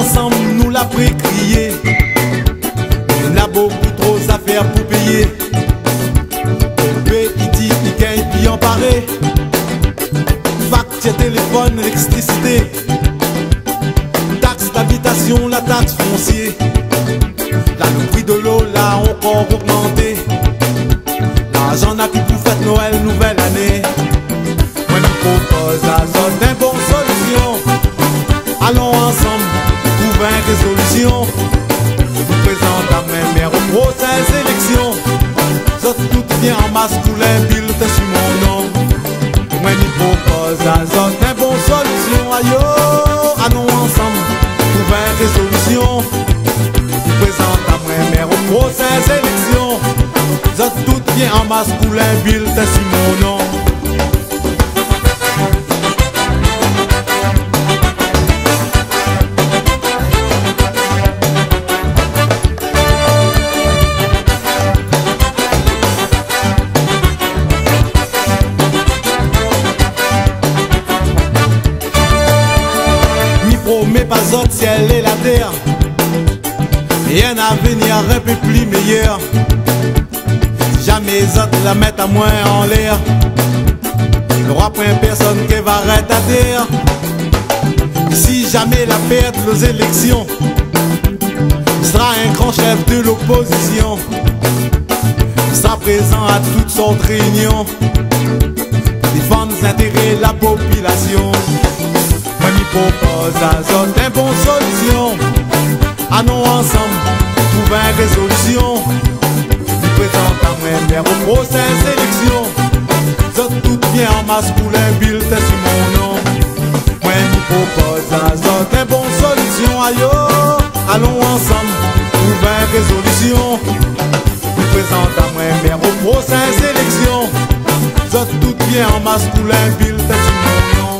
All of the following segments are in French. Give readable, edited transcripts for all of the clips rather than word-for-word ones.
ensemble nous l'a précrié. On a beaucoup trop d'affaires pour payer. Iti, Iken, puis emparé. Facture téléphone, électricité. Taxe d'habitation, la taxe foncière. Là, le prix de l'eau, là, encore augmenté. L'argent n'a plus pour fête Noël, nouvelle année. Moi, je propose à zone d'un bon solution. Allons ensemble, trouver une résolution. Nous présente à mes mères aux prochaines élections. Tout vient en masse pour les billes, t'es sur mon nom. Moi, je propose à zone d'un bon solution. Ayo, allons ensemble, trouver une résolution. Nous présente à mes mères aux prochaines élections. Tout vient en masse pour les billes, t'es sur mon nom. Mais pas autre ciel et la terre, et un avenir un peu plus meilleur. Jamais autres la mettre à moins en l'air. Il n'y aura point personne qui va arrêter à terre. Si jamais la perte aux élections, il sera un grand chef de l'opposition. Il sera présent à toutes sortes de réunions, défendre les intérêts de la population. Moi, je propose à zone d'un bon solution. Allons ensemble, trouver une résolution. Je présente à moi mère aux prochaines élections. Tout vient en masse pour les billes, t'es sur mon nom. Moi, je propose à zone d'un bon solution. Ayo, allons ensemble, trouver une résolution. Je présente à moi mère aux prochaines élections. Tout vient en masse pour les billes, t'es sur mon nom.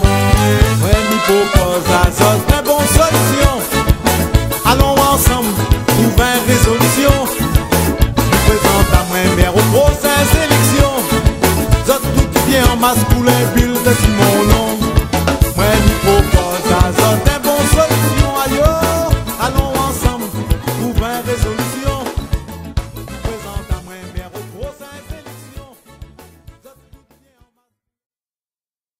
Ouais.